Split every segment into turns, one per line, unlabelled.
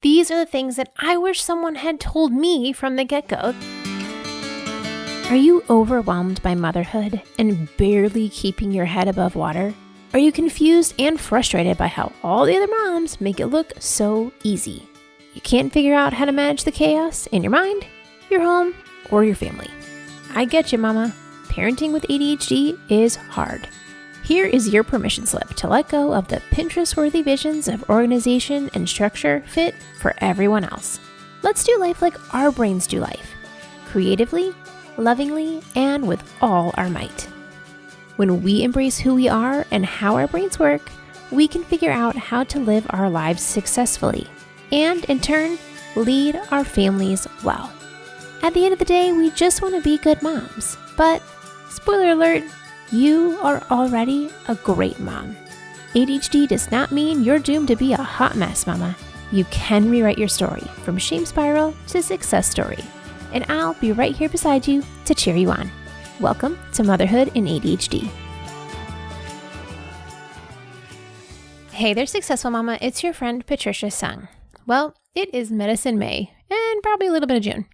These are the things that I wish someone had told me from the get-go. Are you overwhelmed by motherhood and barely keeping your head above water? Are you confused and frustrated by how all the other moms make it look so easy? You can't figure out how to manage the chaos in your mind, your home, or your family. I get you, mama. Parenting with ADHD is hard. Here is your permission slip to let go of the Pinterest-worthy visions of organization and structure fit for everyone else. Let's do life like our brains do life, creatively, lovingly, and with all our might. When we embrace who we are and how our brains work, we can figure out how to live our lives successfully and, in turn, lead our families well. At the end of the day, we just want to be good moms. But, spoiler alert, you are already a great mom. ADHD does not mean you're doomed to be a hot mess, mama. You can rewrite your story from shame spiral to success story. And I'll be right here beside you to cheer you on. Welcome to Motherhood in ADHD. Hey there, Successful Mama. It's your friend, Patricia Sung. Well, it is Medicine May and probably a little bit of June.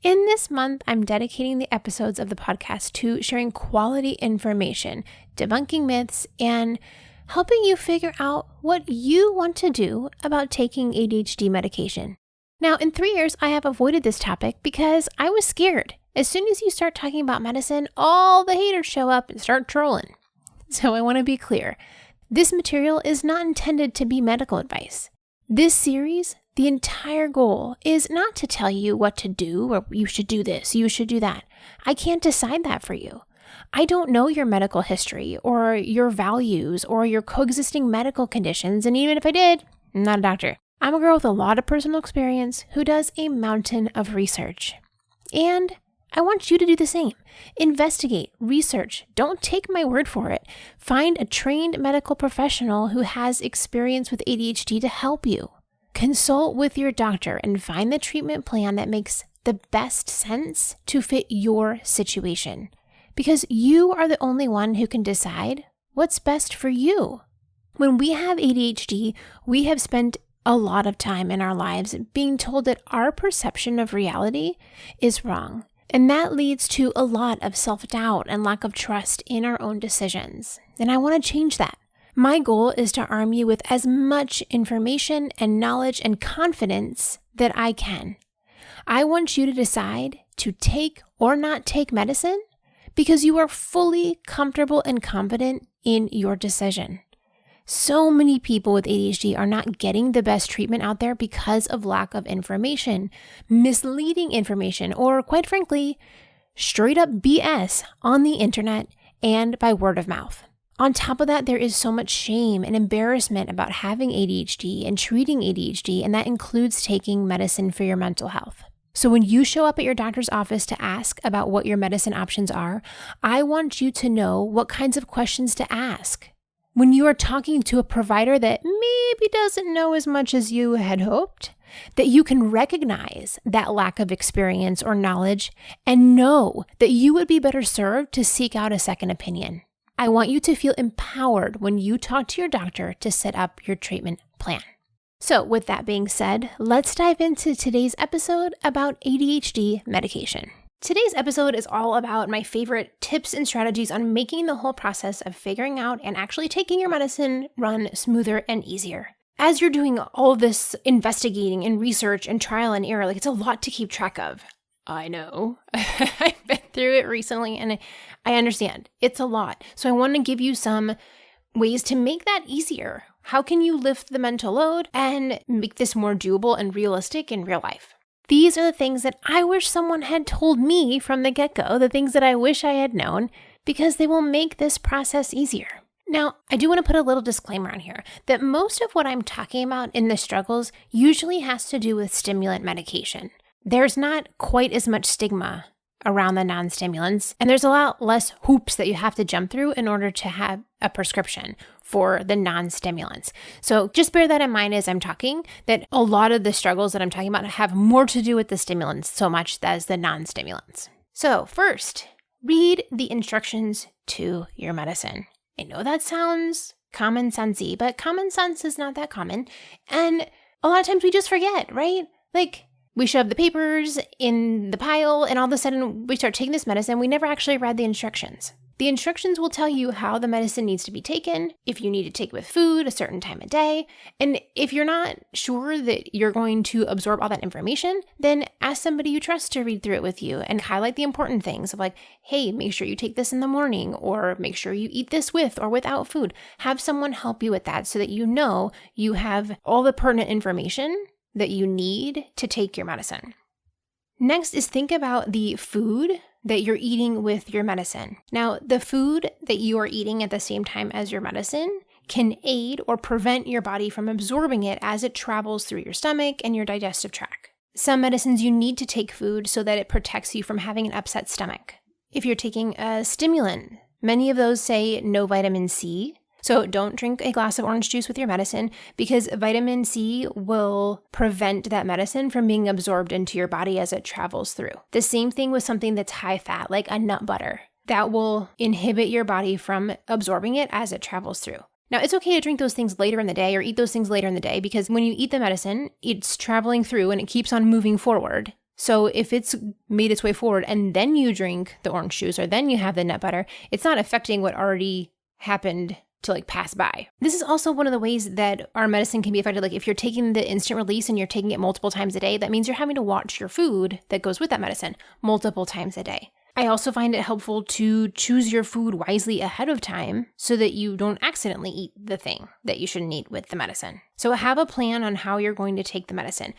In this month, I'm dedicating the episodes of the podcast to sharing quality information, debunking myths, and helping you figure out what you want to do about taking ADHD medication. Now, in 3 years, I have avoided this topic because I was scared. As soon as you start talking about medicine, all the haters show up and start trolling. So I want to be clear. This material is not intended to be medical advice. This series, the entire goal is not to tell you what to do or you should do this, you should do that. I can't decide that for you. I don't know your medical history or your values or your coexisting medical conditions, and even if I did, I'm not a doctor. I'm a girl with a lot of personal experience who does a mountain of research. And I want you to do the same. Investigate, research. Don't take my word for it. Find a trained medical professional who has experience with ADHD to help you. Consult with your doctor and find the treatment plan that makes the best sense to fit your situation. Because you are the only one who can decide what's best for you. When we have ADHD, we have spent a lot of time in our lives being told that our perception of reality is wrong. And that leads to a lot of self-doubt and lack of trust in our own decisions. And I want to change that. My goal is to arm you with as much information and knowledge and confidence that I can. I want you to decide to take or not take medicine because you are fully comfortable and confident in your decision. So many people with ADHD are not getting the best treatment out there because of lack of information, misleading information, or quite frankly, straight up BS on the internet and by word of mouth. On top of that, there is so much shame and embarrassment about having ADHD and treating ADHD, and that includes taking medicine for your mental health. So when you show up at your doctor's office to ask about what your medicine options are, I want you to know what kinds of questions to ask. When you are talking to a provider that maybe doesn't know as much as you had hoped, that you can recognize that lack of experience or knowledge and know that you would be better served to seek out a second opinion. I want you to feel empowered when you talk to your doctor to set up your treatment plan. So with that being said, let's dive into today's episode about ADHD medication. Today's episode is all about my favorite tips and strategies on making the whole process of figuring out and actually taking your medicine run smoother and easier. As you're doing all this investigating and research and trial and error, it's a lot to keep track of. I know. I've been through it recently and I understand. It's a lot. So I want to give you some ways to make that easier. How can you lift the mental load and make this more doable and realistic in real life? These are the things that I wish someone had told me from the get-go, the things that I wish I had known, because they will make this process easier. Now, I do want to put a little disclaimer on here that most of what I'm talking about in the struggles usually has to do with stimulant medication. There's not quite as much stigma around the non-stimulants, and there's a lot less hoops that you have to jump through in order to have a prescription for the non-stimulants. So just bear that in mind as I'm talking, that a lot of the struggles that I'm talking about have more to do with the stimulants so much as the non-stimulants. So first, read the instructions to your medicine. I know that sounds common sensey, but common sense is not that common. And a lot of times we just forget, right? Like we shove the papers in the pile and all of a sudden we start taking this medicine. We never actually read the instructions. The instructions will tell you how the medicine needs to be taken, if you need to take it with food a certain time of day. And if you're not sure that you're going to absorb all that information, then ask somebody you trust to read through it with you and highlight the important things of like, hey, make sure you take this in the morning, or make sure you eat this with or without food. Have someone help you with that so that you know you have all the pertinent information that you need to take your medicine. Next is think about the food that you're eating with your medicine. Now, the food that you are eating at the same time as your medicine can aid or prevent your body from absorbing it as it travels through your stomach and your digestive tract. Some medicines you need to take food so that it protects you from having an upset stomach. If you're taking a stimulant, many of those say no vitamin C. So don't drink a glass of orange juice with your medicine because vitamin C will prevent that medicine from being absorbed into your body as it travels through. The same thing with something that's high fat, like a nut butter. That will inhibit your body from absorbing it as it travels through. Now, it's okay to drink those things later in the day or eat those things later in the day because when you eat the medicine, it's traveling through and it keeps on moving forward. So if it's made its way forward and then you drink the orange juice or then you have the nut butter, it's not affecting what already happened to like pass by. This is also one of the ways that our medicine can be affected. Like if you're taking the instant release and you're taking it multiple times a day, that means you're having to watch your food that goes with that medicine multiple times a day. I also find it helpful to choose your food wisely ahead of time so that you don't accidentally eat the thing that you shouldn't eat with the medicine. So have a plan on how you're going to take the medicine.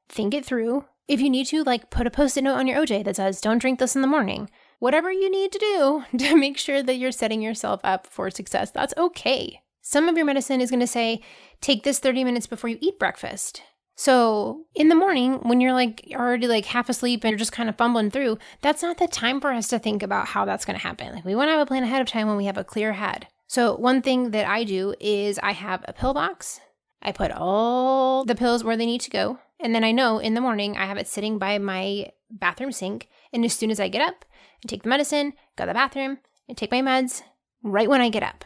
Think it through. If you need to, like put a post-it note on your OJ that says, don't drink this in the morning. Whatever you need to do to make sure that you're setting yourself up for success, that's okay. Some of your medicine is going to say, take this 30 minutes before you eat breakfast. So in the morning, when you're like already like half asleep and you're just kind of fumbling through, that's not the time for us to think about how that's going to happen. Like we want to have a plan ahead of time when we have a clear head. So one thing that I do is I have a pill box. I put all the pills where they need to go. And then I know in the morning I have it sitting by my bathroom sink. And as soon as I get up, I take the medicine, go to the bathroom, and take my meds right when I get up.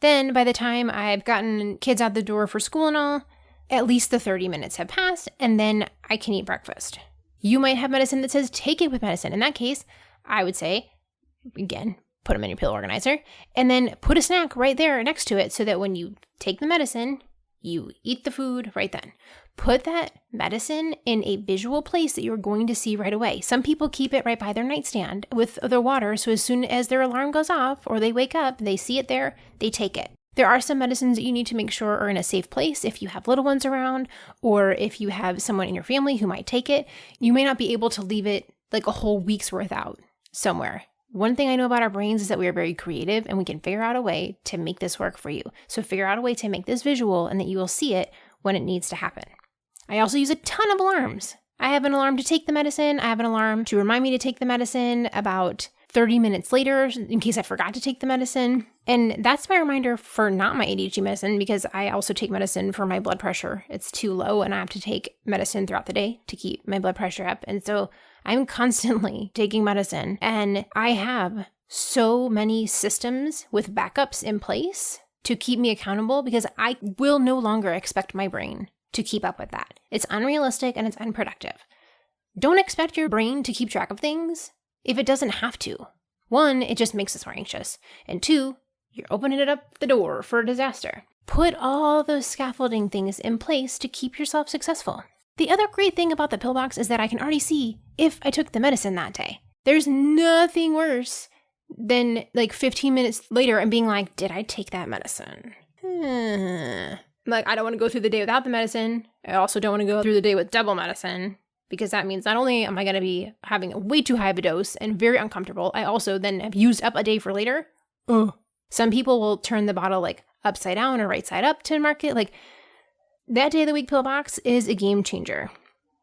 Then by the time I've gotten kids out the door for school and all, at least the 30 minutes have passed, and then I can eat breakfast. You might have medicine that says take it with medicine. In that case, I would say, again, put them in your pill organizer, and then put a snack right there next to it so that when you take the medicine, you eat the food right then. Put that medicine in a visual place that you're going to see right away. Some people keep it right by their nightstand with their water, so as soon as their alarm goes off or they wake up, they see it there, they take it. There are some medicines that you need to make sure are in a safe place if you have little ones around or if you have someone in your family who might take it. You may not be able to leave it like a whole week's worth out somewhere. One thing I know about our brains is that we are very creative and we can figure out a way to make this work for you. So figure out a way to make this visual and that you will see it when it needs to happen. I also use a ton of alarms. I have an alarm to take the medicine. I have an alarm to remind me to take the medicine about 30 minutes later in case I forgot to take the medicine. And that's my reminder for not my ADHD medicine because I also take medicine for my blood pressure. It's too low and I have to take medicine throughout the day to keep my blood pressure up. And so I'm constantly taking medicine and I have so many systems with backups in place to keep me accountable because I will no longer expect my brain to keep up with that. It's unrealistic and it's unproductive. Don't expect your brain to keep track of things if it doesn't have to. One, it just makes us more anxious. And two, you're opening it up the door for a disaster. Put all those scaffolding things in place to keep yourself successful. The other great thing about the pill box is that I can already see if I took the medicine that day. There's nothing worse than like 15 minutes later and being like, did I take that medicine? Like, I don't want to go through the day without the medicine. I also don't want to go through the day with double medicine because that means not only am I going to be having a way too high of a dose and very uncomfortable, I also then have used up a day for later. Some people will turn the bottle like upside down or right side up to market. Like that day of the week pill box is a game changer.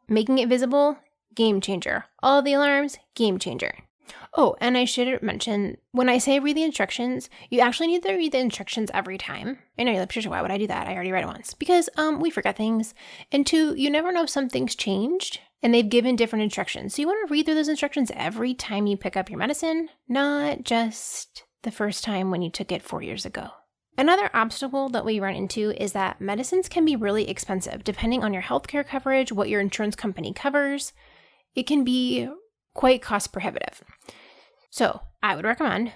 Making it visible, game changer. All the alarms, game changer. Oh, and I should mention, when I say read the instructions, you actually need to read the instructions every time. I know you're like, Patricia, why would I do that? I already read it once. Because we forget things. And two, you never know if something's changed and they've given different instructions. So you want to read through those instructions every time you pick up your medicine, not just the first time when you took it 4 years ago. Another obstacle that we run into is that medicines can be really expensive depending on your healthcare coverage, what your insurance company covers. It can be quite cost prohibitive. So I would recommend,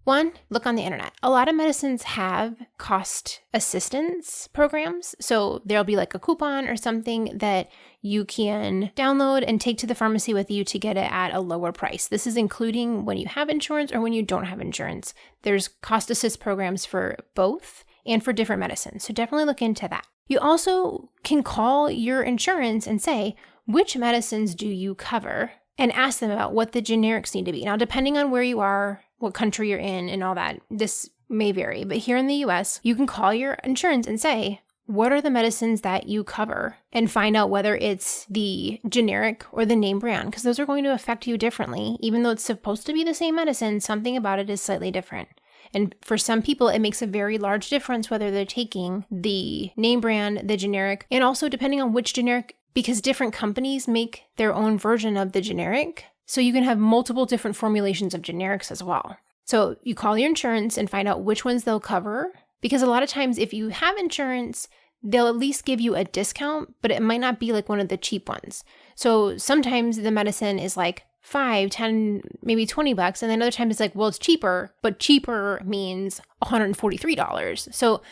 one, look on the internet. A lot of medicines have cost assistance programs. So there'll be like a coupon or something that you can download and take to the pharmacy with you to get it at a lower price. This is including when you have insurance or when you don't have insurance. There's cost assist programs for both and for different medicines. So definitely look into that. You also can call your insurance and say, which medicines do you cover? And ask them about what the generics need to be. Now, depending on where you are, what country you're in and all that, this may vary. But here in the US, you can call your insurance and say, what are the medicines that you cover? And find out whether it's the generic or the name brand, because those are going to affect you differently. Even though it's supposed to be the same medicine, something about it is slightly different. And for some people, it makes a very large difference whether they're taking the name brand, the generic, and also depending on which generic, because different companies make their own version of the generic. So you can have multiple different formulations of generics as well. So you call your insurance and find out which ones they'll cover. Because a lot of times if you have insurance, they'll at least give you a discount, but it might not be like one of the cheap ones. So sometimes the medicine is like $5, $10, maybe $20. And then other times it's like, well, it's cheaper, but cheaper means $143. So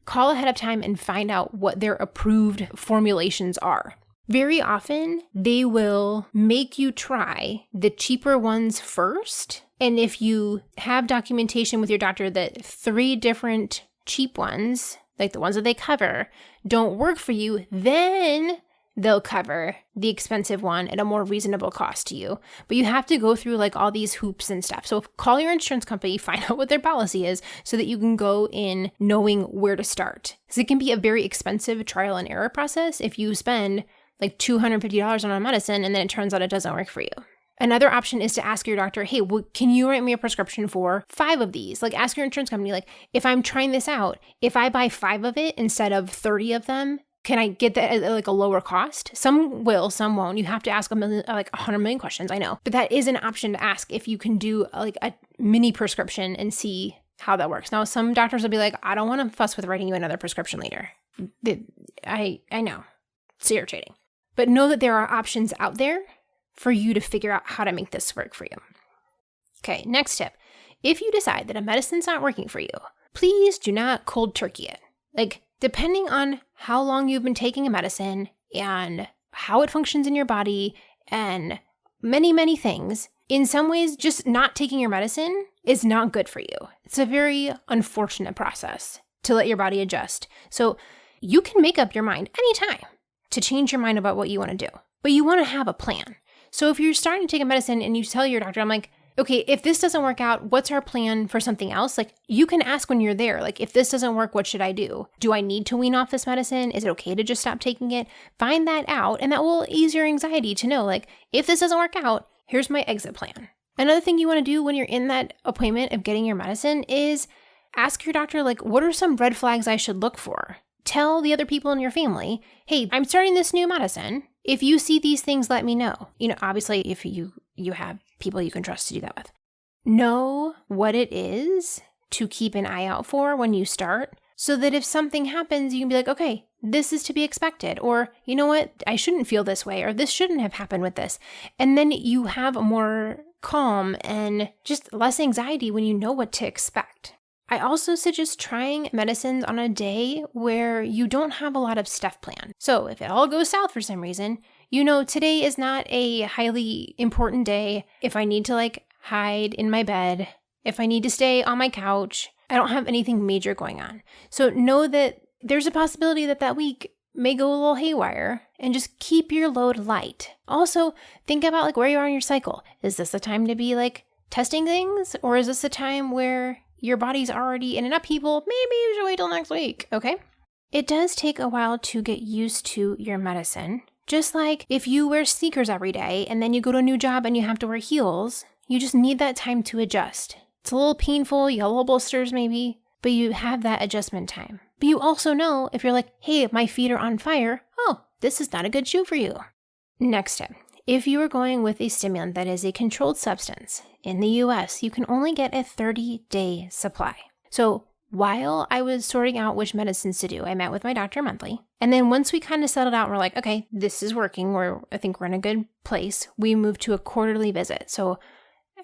call ahead of time and find out what their approved formulations are. Very often, they will make you try the cheaper ones first. And if you have documentation with your doctor that 3 different cheap ones, like the ones that they cover, don't work for you, then they'll cover the expensive one at a more reasonable cost to you. But you have to go through like all these hoops and stuff. So call your insurance company, find out what their policy is so that you can go in knowing where to start. Because it can be a very expensive trial and error process if you spend like $250 on a medicine and then it turns out it doesn't work for you. Another option is to ask your doctor, hey, can you write me a prescription for 5 of these? Like ask your insurance company, like if I'm trying this out, if I buy 5 of it instead of 30 of them, can I get that at like a lower cost? Some will, some won't. You have to ask 100 million questions, I know. But that is an option to ask if you can do like a mini prescription and see how that works. Now, some doctors will be like, I don't want to fuss with writing you another prescription later. I know, it's irritating. But know that there are options out there for you to figure out how to make this work for you. Okay, next tip. If you decide that a medicine's not working for you, please do not cold turkey it. Like, depending on how long you've been taking a medicine and how it functions in your body and many, many things, in some ways, just not taking your medicine is not good for you. It's a very unfortunate process to let your body adjust. So you can make up your mind anytime to change your mind about what you want to do, but you want to have a plan. So if you're starting to take a medicine and you tell your doctor, I'm like, okay, if this doesn't work out, what's our plan for something else? Like you can ask when you're there, like if this doesn't work, what should I do? Do I need to wean off this medicine? Is it okay to just stop taking it? Find that out. And that will ease your anxiety to know, like, if this doesn't work out, here's my exit plan. Another thing you want to do when you're in that appointment of getting your medicine is ask your doctor, like, what are some red flags I should look for? Tell the other people in your family, hey, I'm starting this new medicine. If you see these things, let me know. You know, obviously, if you have people you can trust to do that with. Know what it is to keep an eye out for when you start, so that if something happens, you can be like, okay, this is to be expected. Or, you know what, I shouldn't feel this way, or this shouldn't have happened with this. And then you have more calm and just less anxiety when you know what to expect. I also suggest trying medicines on a day where you don't have a lot of stuff planned. So if it all goes south for some reason, you know today is not a highly important day. If I need to like hide in my bed, if I need to stay on my couch, I don't have anything major going on. So know that there's a possibility that that week may go a little haywire, and just keep your load light. Also, think about like where you are in your cycle. Is this the time to be like testing things, or is this a time where your body's already in an upheaval? Maybe you should wait till next week, okay? It does take a while to get used to your medicine. Just like if you wear sneakers every day and then you go to a new job and you have to wear heels, you just need that time to adjust. It's a little painful, you got little blisters maybe, but you have that adjustment time. But you also know if you're like, hey, my feet are on fire, oh, this is not a good shoe for you. Next tip. If you are going with a stimulant that is a controlled substance, in the US, you can only get a 30-day supply. So while I was sorting out which medicines to do. I met with my doctor monthly. And then once we kind of settled out, we're like, okay, this is working. I think we're in a good place. We moved to a quarterly visit. So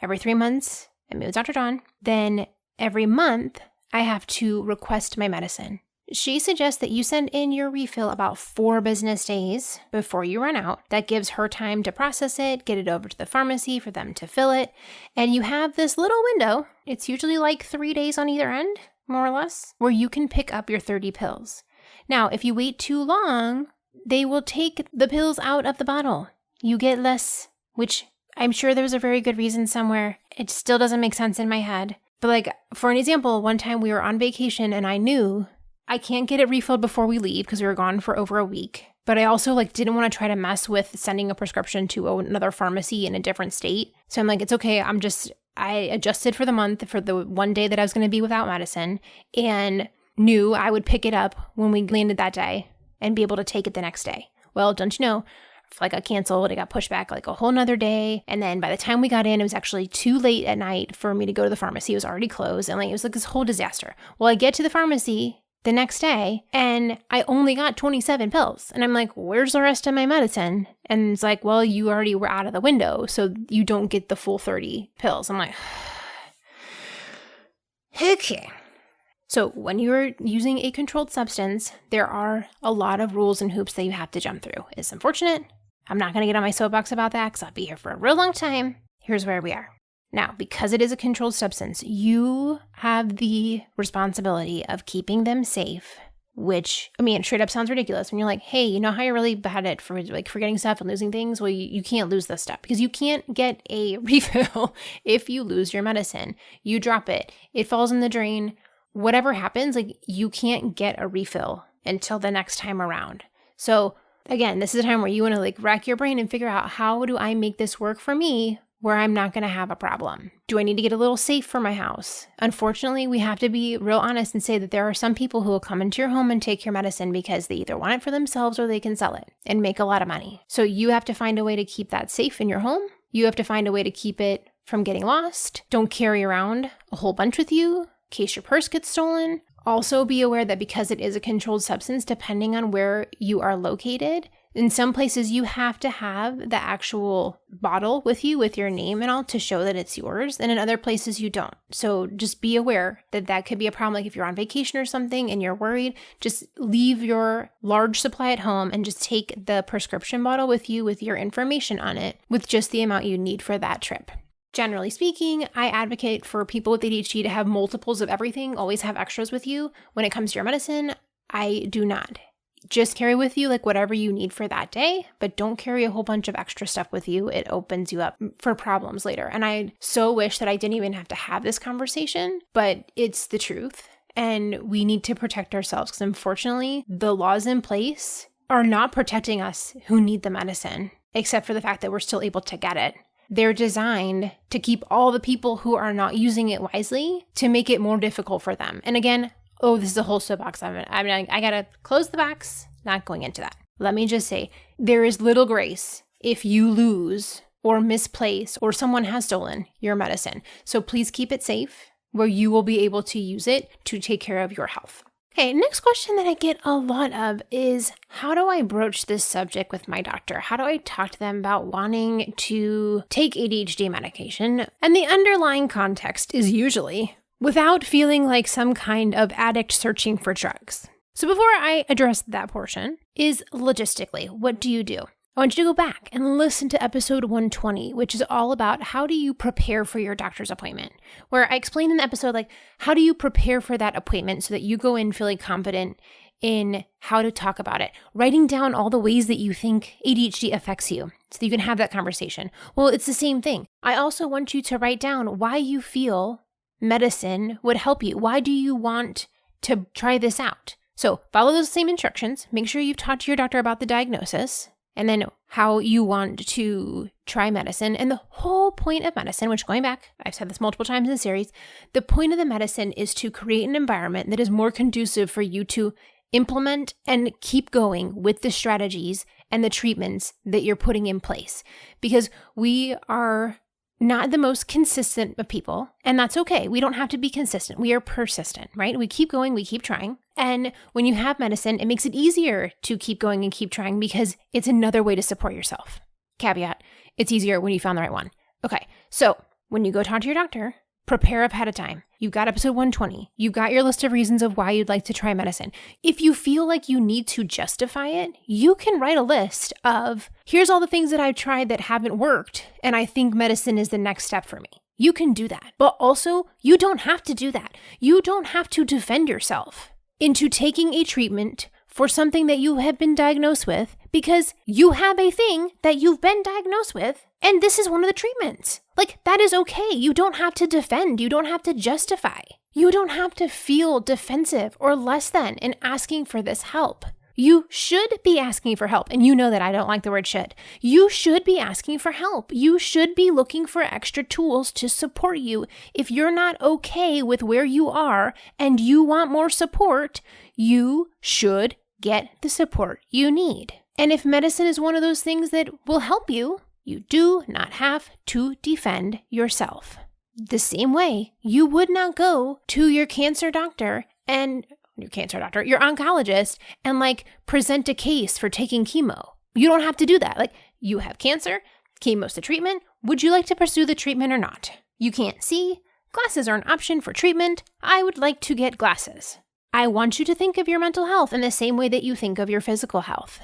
every 3 months, I meet with Dr. John. Then every month, I have to request my medicine. She suggests that you send in your refill about 4 business days before you run out. That gives her time to process it, get it over to the pharmacy for them to fill it. And you have this little window. It's usually like 3 days on either end, more or less, where you can pick up your 30 pills. Now, if you wait too long, they will take the pills out of the bottle. You get less, which I'm sure there's a very good reason somewhere. It still doesn't make sense in my head. But like, for an example, one time we were on vacation and I knew I can't get it refilled before we leave because we were gone for over a week. But I also didn't want to try to mess with sending a prescription to another pharmacy in a different state. So I'm like, it's okay. I adjusted for the month for the one day that I was going to be without medicine and knew I would pick it up when we landed that day and be able to take it the next day. Well, don't you know, flight got canceled. It got pushed back a whole nother day. And then by the time we got in, it was actually too late at night for me to go to the pharmacy. It was already closed. And it was this whole disaster. Well, I get to the pharmacy the next day and I only got 27 pills. And I'm like, where's the rest of my medicine? And it's like, well, you already were out of the window, so you don't get the full 30 pills. I'm like, okay. So when you're using a controlled substance, there are a lot of rules and hoops that you have to jump through. It's unfortunate. I'm not going to get on my soapbox about that because I'll be here for a real long time. Here's where we are. Now, because it is a controlled substance, you have the responsibility of keeping them safe, which, straight up sounds ridiculous when you're like, hey, you know how you're really bad at forgetting stuff and losing things? Well, you can't lose this stuff because you can't get a refill if you lose your medicine. You drop it, it falls in the drain. Whatever happens, you can't get a refill until the next time around. So again, this is a time where you want to rack your brain and figure out, how do I make this work for me where I'm not going to have a problem? Do I need to get a little safe for my house? Unfortunately, we have to be real honest and say that there are some people who will come into your home and take your medicine because they either want it for themselves or they can sell it and make a lot of money. So you have to find a way to keep that safe in your home. You have to find a way to keep it from getting lost. Don't carry around a whole bunch with you in case your purse gets stolen. Also be aware that because it is a controlled substance, depending on where you are located, in some places you have to have the actual bottle with you with your name and all to show that it's yours. And in other places you don't. So just be aware that that could be a problem. If you're on vacation or something and you're worried, just leave your large supply at home and just take the prescription bottle with you with your information on it with just the amount you need for that trip. Generally speaking, I advocate for people with ADHD to have multiples of everything, always have extras with you. When it comes to your medicine, I do not. Just carry with you whatever you need for that day, but don't carry a whole bunch of extra stuff with you. It opens you up for problems later. And I so wish that I didn't even have to have this conversation, but it's the truth. And we need to protect ourselves because unfortunately, the laws in place are not protecting us who need the medicine, except for the fact that we're still able to get it. They're designed to keep all the people who are not using it wisely to make it more difficult for them. And again, this is a whole soapbox. I gotta close the box, not going into that. Let me just say, there is little grace if you lose or misplace or someone has stolen your medicine. So please keep it safe where you will be able to use it to take care of your health. Okay, next question that I get a lot of is, how do I broach this subject with my doctor? How do I talk to them about wanting to take ADHD medication? And the underlying context is usually without feeling like some kind of addict searching for drugs. So before I address that portion, is logistically, what do you do? I want you to go back and listen to episode 120, which is all about how do you prepare for your doctor's appointment, where I explained in the episode, how do you prepare for that appointment so that you go in feeling confident in how to talk about it, writing down all the ways that you think ADHD affects you so that you can have that conversation. Well, it's the same thing. I also want you to write down why you feel medicine would help you. Why do you want to try this out? So follow those same instructions. Make sure you've talked to your doctor about the diagnosis and then how you want to try medicine. And the whole point of medicine, which going back, I've said this multiple times in the series, the point of the medicine is to create an environment that is more conducive for you to implement and keep going with the strategies and the treatments that you're putting in place. Because we are not the most consistent of people, and that's okay. We don't have to be consistent. We are persistent, right? We keep going, we keep trying. And when you have medicine, it makes it easier to keep going and keep trying because it's another way to support yourself. Caveat, it's easier when you found the right one. Okay, so when you go talk to your doctor, prepare ahead of time. You've got episode 120. You've got your list of reasons of why you'd like to try medicine. If you feel like you need to justify it, you can write a list of, here's all the things that I've tried that haven't worked, and I think medicine is the next step for me. You can do that. But also, you don't have to do that. You don't have to defend yourself into taking a treatment for something that you have been diagnosed with because you have a thing that you've been diagnosed with, and this is one of the treatments. Like, that is okay. You don't have to defend. You don't have to justify. You don't have to feel defensive or less than in asking for this help. You should be asking for help. And you know that I don't like the word should. You should be asking for help. You should be looking for extra tools to support you. If you're not okay with where you are and you want more support, you should get the support you need. And if medicine is one of those things that will help you, you do not have to defend yourself. The same way you would not go to your cancer doctor and your oncologist and present a case for taking chemo. You don't have to do that. You have cancer, chemo's the treatment. Would you like to pursue the treatment or not? You can't see. Glasses are an option for treatment. I would like to get glasses. I want you to think of your mental health in the same way that you think of your physical health.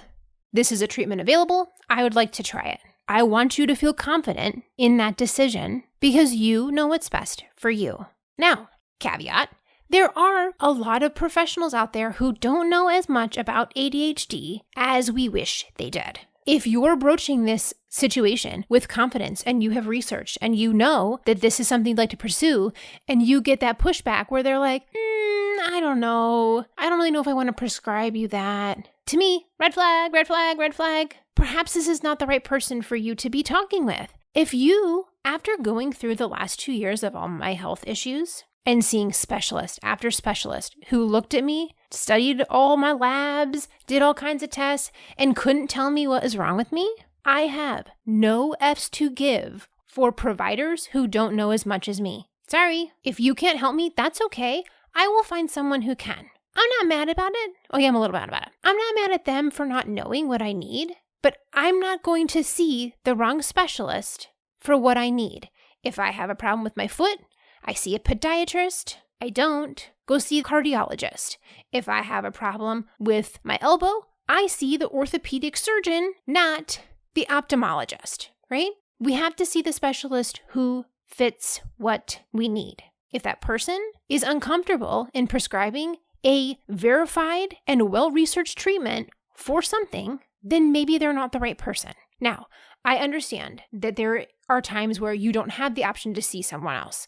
This is a treatment available. I would like to try it. I want you to feel confident in that decision because you know what's best for you. Now, caveat, there are a lot of professionals out there who don't know as much about ADHD as we wish they did. If you're broaching this situation with confidence and you have researched and you know that this is something you'd like to pursue and you get that pushback where they're like, I don't know. I don't really know if I want to prescribe you that. To me, red flag, red flag, red flag. Perhaps this is not the right person for you to be talking with. If you, after going through the last 2 years of all my health issues and seeing specialist after specialist who looked at me, studied all my labs, did all kinds of tests, and couldn't tell me what is wrong with me, I have no F's to give for providers who don't know as much as me. Sorry, if you can't help me, that's okay. I will find someone who can. I'm not mad about it. Oh yeah, I'm a little mad about it. I'm not mad at them for not knowing what I need, but I'm not going to see the wrong specialist for what I need. If I have a problem with my foot, I see a podiatrist. I don't go see a cardiologist. If I have a problem with my elbow, I see the orthopedic surgeon, not the ophthalmologist, right? We have to see the specialist who fits what we need. If that person is uncomfortable in prescribing a verified and well-researched treatment for something, then maybe they're not the right person. Now, I understand that there are times where you don't have the option to see someone else.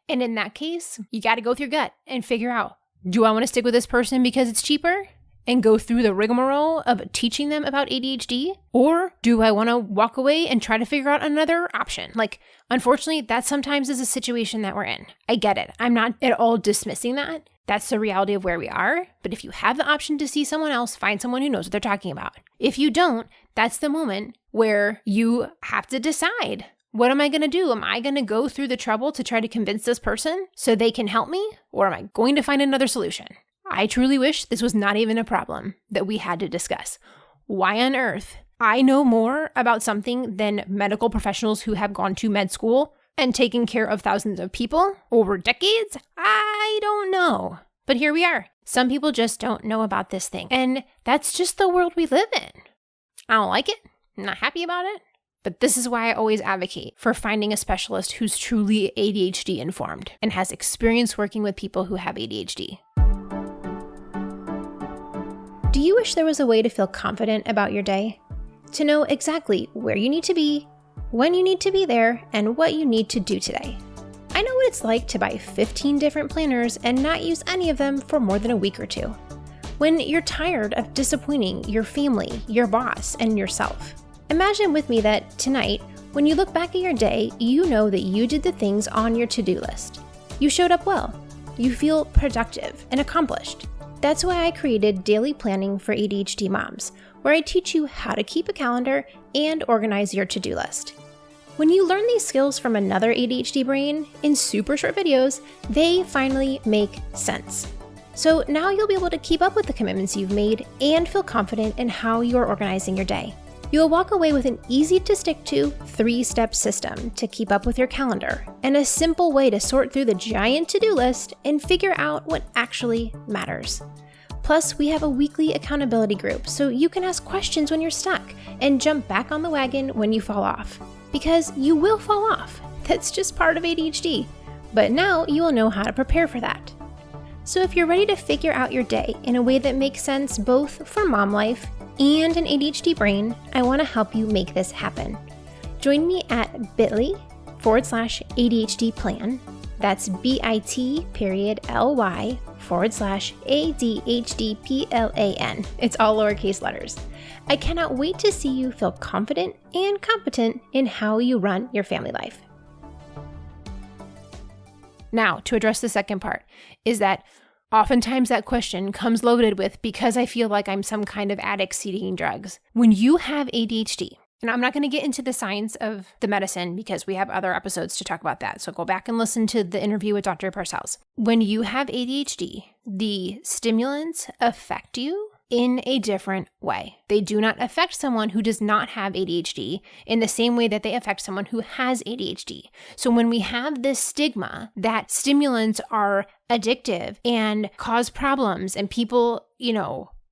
And in that case, you got to go with your gut and figure out, do I want to stick with this person because it's cheaper and go through the rigmarole of teaching them about ADHD? Or do I want to walk away and try to figure out another option? Unfortunately, that sometimes is a situation that we're in. I get it. I'm not at all dismissing that. That's the reality of where we are. But if you have the option to see someone else, find someone who knows what they're talking about. If you don't, that's the moment where you have to decide, what am I going to do? Am I going to go through the trouble to try to convince this person so they can help me? Or am I going to find another solution? I truly wish this was not even a problem that we had to discuss. Why on earth? I know more about something than medical professionals who have gone to med school and taken care of thousands of people over decades? I don't know. But here we are. Some people just don't know about this thing. And that's just the world we live in. I don't like it. I'm not happy about it. But this is why I always advocate for finding a specialist who's truly ADHD informed and has experience working with people who have ADHD. Do you wish there was a way to feel confident about your day? To know exactly where you need to be, when you need to be there, and what you need to do today? I know what it's like to buy 15 different planners and not use any of them for more than a week or two. When you're tired of disappointing your family, your boss, and yourself. Imagine with me that tonight, when you look back at your day, you know that you did the things on your to-do list. You showed up well. You feel productive and accomplished. That's why I created Daily Planning for ADHD Moms, where I teach you how to keep a calendar and organize your to-do list. When you learn these skills from another ADHD brain in super short videos, they finally make sense. So now you'll be able to keep up with the commitments you've made and feel confident in how you're organizing your day. You'll walk away with an easy to stick to 3-step system to keep up with your calendar and a simple way to sort through the giant to-do list and figure out what actually matters. Plus, we have a weekly accountability group so you can ask questions when you're stuck and jump back on the wagon when you fall off. Because you will fall off. That's just part of ADHD. But now you will know how to prepare for that. So if you're ready to figure out your day in a way that makes sense both for mom life and an ADHD brain, I want to help you make this happen. Join me at bit.ly/ADHD plan. That's bit.ly/ADHD plan. It's all lowercase letters. I cannot wait to see you feel confident and competent in how you run your family life. Now, to address the second part, is that oftentimes that question comes loaded with, because I feel like I'm some kind of addict seeking drugs. When you have ADHD, and I'm not going to get into the science of the medicine because we have other episodes to talk about that. So go back and listen to the interview with Dr. Parcells. When you have ADHD, the stimulants affect you in a different way. They do not affect someone who does not have ADHD in the same way that they affect someone who has ADHD. So when we have this stigma that stimulants are addictive and cause problems and people,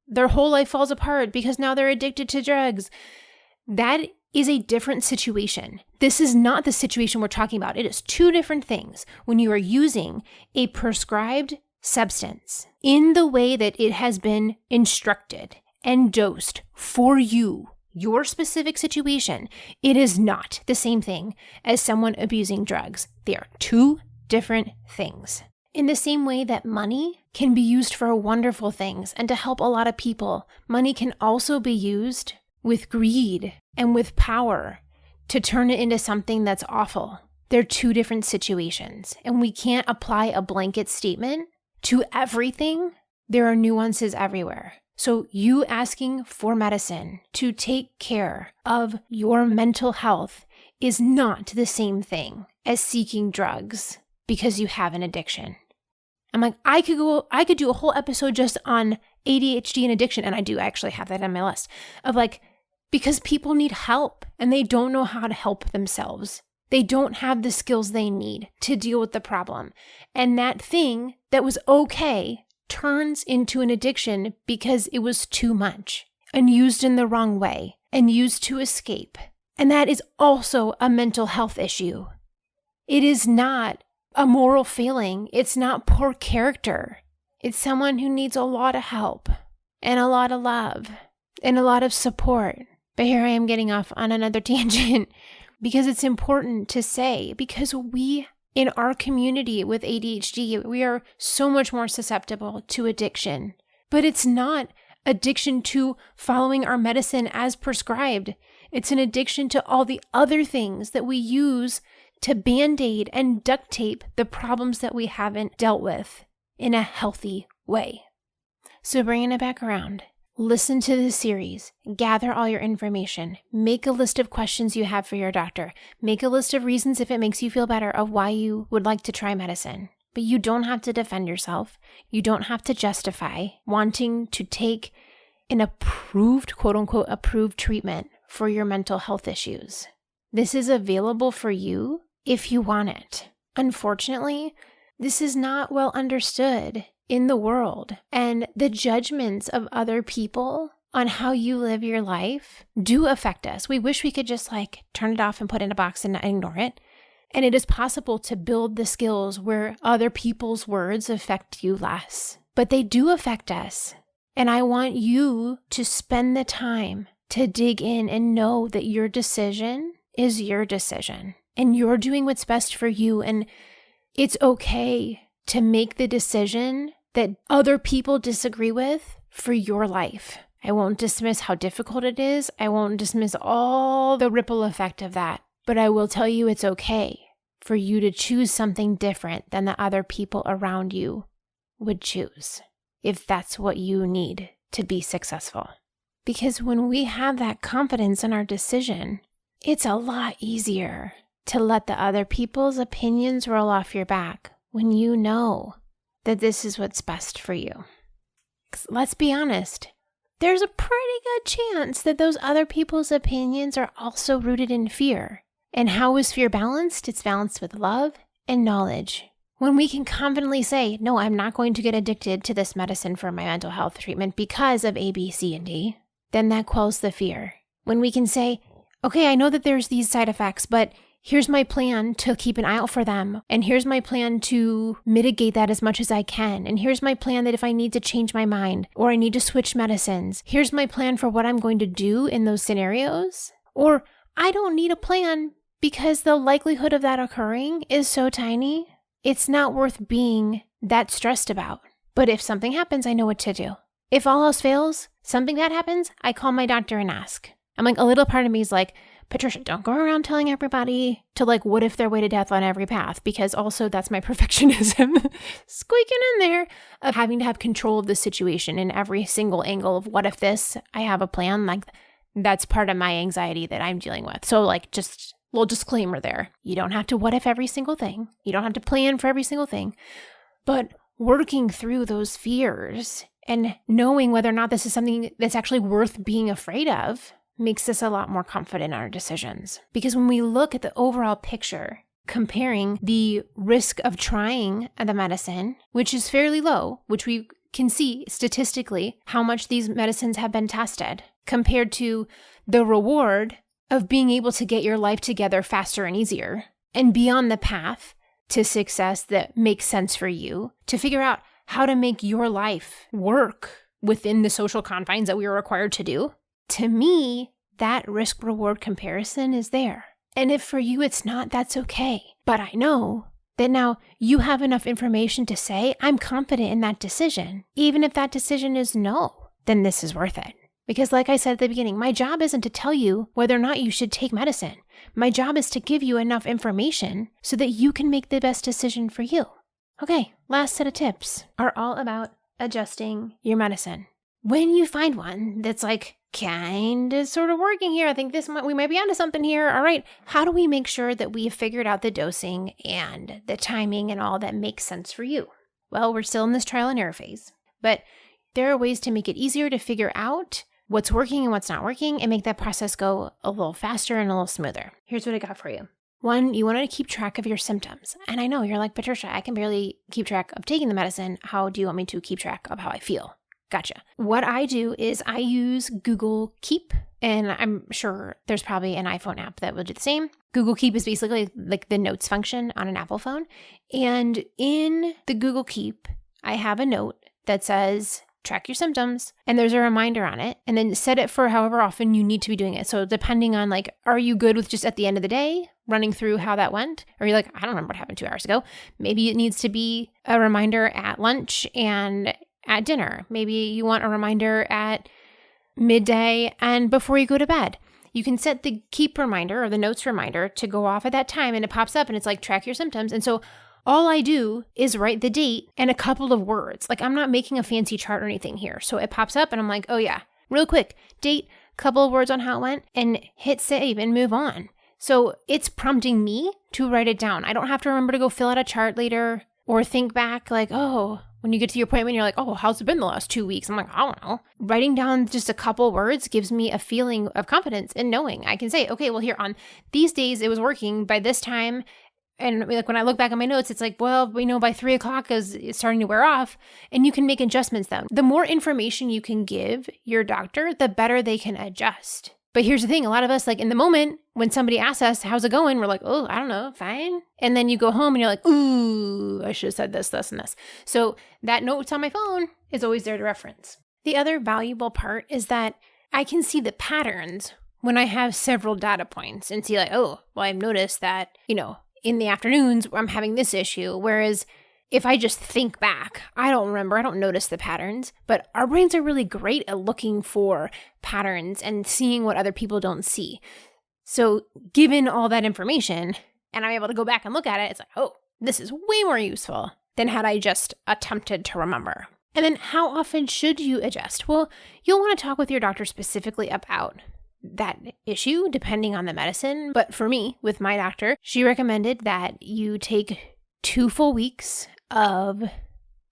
their whole life falls apart because now they're addicted to drugs, that is a different situation. This is not the situation we're talking about. It is two different things. When you are using a prescribed substance in the way that it has been instructed and dosed for you, your specific situation, it is not the same thing as someone abusing drugs. They are two different things. In the same way that money can be used for wonderful things and to help a lot of people, money can also be used with greed and with power to turn it into something that's awful. They're two different situations, and we can't apply a blanket statement to everything. There are nuances everywhere. So you asking for medicine to take care of your mental health is not the same thing as seeking drugs because you have an addiction. I'm like, I could do a whole episode just on ADHD and addiction, and I do actually have that on my list of because people need help and they don't know how to help themselves. They don't have the skills they need to deal with the problem. And that thing that was okay turns into an addiction because it was too much and used in the wrong way and used to escape. And that is also a mental health issue. It is not a moral failing. It's not poor character. It's someone who needs a lot of help and a lot of love and a lot of support. But here I am getting off on another tangent because it's important to say, because we in our community with ADHD, we are so much more susceptible to addiction. But it's not addiction to following our medicine as prescribed. It's an addiction to all the other things that we use to band-aid and duct tape the problems that we haven't dealt with in a healthy way. So bringing it back around, listen to the series, gather all your information, make a list of questions you have for your doctor, make a list of reasons if it makes you feel better of why you would like to try medicine. But you don't have to defend yourself. You don't have to justify wanting to take an approved, quote unquote, approved treatment for your mental health issues. This is available for you if you want it. Unfortunately, this is not well understood in the world, and the judgments of other people on how you live your life do affect us. We wish we could just turn it off and put it in a box and not ignore it. And it is possible to build the skills where other people's words affect you less, but they do affect us. And I want you to spend the time to dig in and know that your decision is your decision and you're doing what's best for you. And it's okay to make the decision that other people disagree with for your life. I won't dismiss how difficult it is. I won't dismiss all the ripple effect of that. But I will tell you it's okay for you to choose something different than the other people around you would choose, if that's what you need to be successful. Because when we have that confidence in our decision, It's a lot easier to let the other people's opinions roll off your back when you know that this is what's best for you. 'Cause let's be honest, there's a pretty good chance that those other people's opinions are also rooted in fear. And how is fear balanced? It's balanced with love and knowledge. When we can confidently say, no, I'm not going to get addicted to this medicine for my mental health treatment because of A, B, C, and D, then that quells the fear. When we can say, okay, I know that there's these side effects, but here's my plan to keep an eye out for them. And here's my plan to mitigate that as much as I can. And here's my plan that if I need to change my mind or I need to switch medicines, here's my plan for what I'm going to do in those scenarios. Or I don't need a plan because the likelihood of that occurring is so tiny. It's not worth being that stressed about. But if something happens, I know what to do. If all else fails, something that happens, I call my doctor and ask. I'm like, a little part of me is like, Patricia, don't go around telling everybody to like, what if they're way to death on every path? Because also that's my perfectionism squeaking in there of having to have control of the situation in every single angle of what if this, I have a plan. Like that's part of my anxiety that I'm dealing with. So like just a little disclaimer there. You don't have to what if every single thing. You don't have to plan for every single thing. But working through those fears and knowing whether or not this is something that's actually worth being afraid of makes us a lot more confident in our decisions. Because when we look at the overall picture, comparing the risk of trying the medicine, which is fairly low, which we can see statistically how much these medicines have been tested, compared to the reward of being able to get your life together faster and easier, and be on the path to success that makes sense for you, to figure out how to make your life work within the social confines that we are required to do. To me, that risk-reward comparison is there. And if for you it's not, that's okay. But I know that now you have enough information to say, I'm confident in that decision. Even if that decision is no, then this is worth it. Because like I said at the beginning, my job isn't to tell you whether or not you should take medicine. My job is to give you enough information so that you can make the best decision for you. Okay, last set of tips are all about adjusting your medicine. When you find one that's like, kind of sort of working here, I think we might be onto something here. All right, how do we make sure that we have figured out the dosing and the timing and all that makes sense for you? Well, we're still in this trial and error phase, but there are ways to make it easier to figure out what's working and what's not working and make that process go a little faster and a little smoother. Here's what I got for you. One, you want to keep track of your symptoms. And I know you're like, Patricia, I can barely keep track of taking the medicine. How do you want me to keep track of how I feel? Gotcha. What I do is I use Google Keep, and I'm sure there's probably an iPhone app that will do the same. Google Keep is basically like the notes function on an Apple phone. And in the Google Keep, I have a note that says, track your symptoms, and there's a reminder on it, and then set it for however often you need to be doing it. So depending on like, are you good with just at the end of the day running through how that went? Or you're like, I don't remember what happened 2 hours ago. Maybe it needs to be a reminder at lunch and at dinner. Maybe you want a reminder at midday and before you go to bed. You can set the keep reminder or the notes reminder to go off at that time, and it pops up and it's like, track your symptoms. And so all I do is write the date and a couple of words. Like I'm not making a fancy chart or anything here. So it pops up and I'm like, oh yeah, real quick, date, couple of words on how it went, and hit save and move on. So it's prompting me to write it down. I don't have to remember to go fill out a chart later or think back like, oh, when you get to your appointment, you're like, oh, how's it been the last 2 weeks? I'm like, I don't know. Writing down just a couple words gives me a feeling of confidence in knowing. I can say, okay, well, here on these days it was working by this time. And like when I look back at my notes, it's like, well, we know by 3 o'clock it's starting to wear off, and you can make adjustments then. The more information you can give your doctor, the better they can adjust. But here's the thing, a lot of us, like in the moment, when somebody asks us, how's it going? We're like, oh, I don't know, fine. And then you go home and you're like, ooh, I should have said this, this, and this. So that notes on my phone is always there to reference. The other valuable part is that I can see the patterns when I have several data points and see like, oh, well, I've noticed that, in the afternoons I'm having this issue. Whereas if I just think back, I don't remember, I don't notice the patterns, but our brains are really great at looking for patterns and seeing what other people don't see. So given all that information, and I'm able to go back and look at it, it's like, oh, this is way more useful than had I just attempted to remember. And then how often should you adjust? Well, you'll want to talk with your doctor specifically about that issue depending on the medicine. But for me, with my doctor, she recommended that you take 2 full weeks of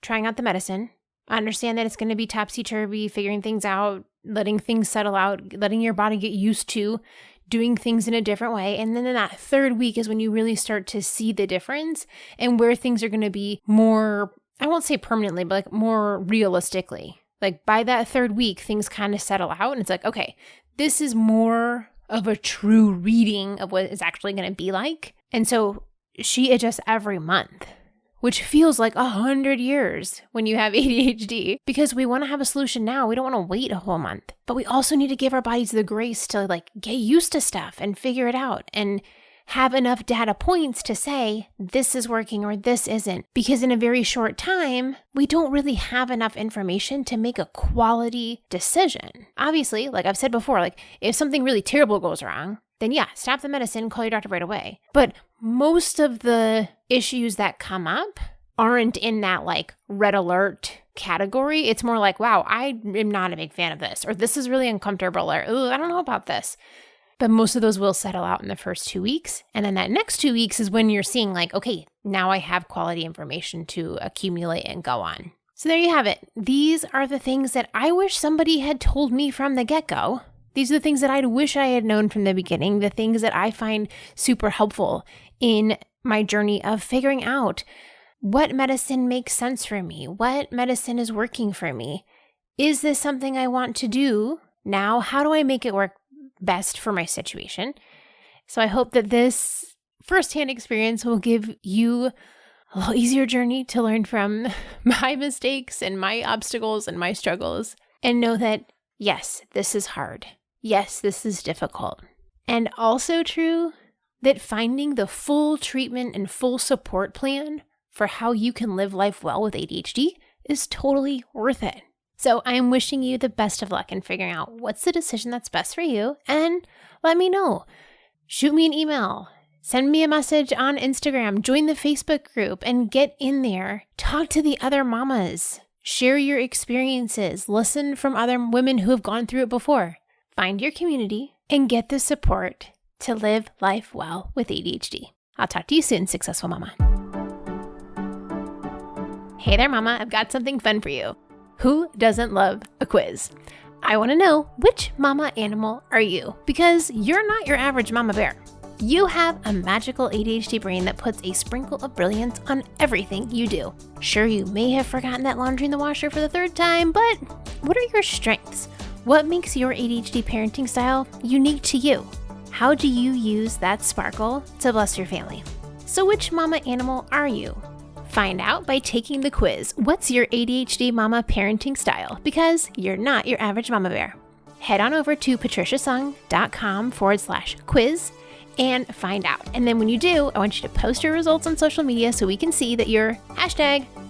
trying out the medicine. I understand that it's going to be topsy-turvy, figuring things out, letting things settle out, letting your body get used to doing things in a different way. And then in that 3rd week is when you really start to see the difference and where things are going to be more, I won't say permanently, but like more realistically. Like by that 3rd week, things kind of settle out and it's like, okay, this is more of a true reading of what it's actually going to be like. And so she adjusts every month, which feels like 100 years when you have ADHD, because we want to have a solution now. We don't want to wait a whole month, but we also need to give our bodies the grace to like get used to stuff and figure it out and have enough data points to say this is working or this isn't, because in a very short time, we don't really have enough information to make a quality decision. Obviously, like I've said before, like if something really terrible goes wrong, then yeah, stop the medicine, call your doctor right away. But most of the issues that come up aren't in that like red alert category. It's more like, wow, I am not a big fan of this, or this is really uncomfortable, or I don't know about this. But most of those will settle out in the first 2 weeks. And then that next 2 weeks is when you're seeing like, okay, now I have quality information to accumulate and go on. So there you have it. These are the things that I wish somebody had told me from the get-go. These are the things that I'd wish I had known from the beginning, the things that I find super helpful in my journey of figuring out what medicine makes sense for me, what medicine is working for me. Is this something I want to do now? How do I make it work best for my situation? So I hope that this firsthand experience will give you a little easier journey to learn from my mistakes and my obstacles and my struggles, and know that yes, this is hard. Yes, this is difficult. And also true that finding the full treatment and full support plan for how you can live life well with ADHD is totally worth it. So I am wishing you the best of luck in figuring out what's the decision that's best for you, and let me know. Shoot me an email, send me a message on Instagram, join the Facebook group, and get in there. Talk to the other mamas. Share your experiences. Listen from other women who have gone through it before. Find your community and get the support to live life well with ADHD. I'll talk to you soon, Successful Mama. Hey there, Mama. I've got something fun for you. Who doesn't love a quiz? I want to know, which mama animal are you? Because you're not your average mama bear. You have a magical ADHD brain that puts a sprinkle of brilliance on everything you do. Sure, you may have forgotten that laundry in the washer for the 3rd time, but what are your strengths? What makes your ADHD parenting style unique to you? How do you use that sparkle to bless your family? So which mama animal are you? Find out by taking the quiz, What's Your ADHD Mama Parenting Style? Because you're not your average mama bear. Head on over to patriciasung.com/quiz and find out. And then when you do, I want you to post your results on social media so we can see that you're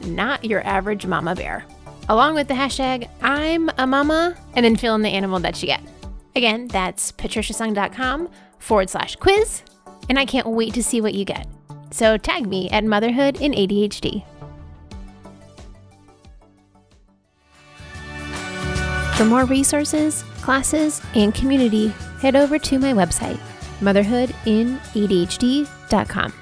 #not your average mama bear. Along with the hashtag, I'm a mama, and then fill in the animal that you get. Again, that's patriciasung.com/quiz, and I can't wait to see what you get. So tag me at Motherhood in ADHD. For more resources, classes, and community, head over to my website, motherhoodinadhd.com.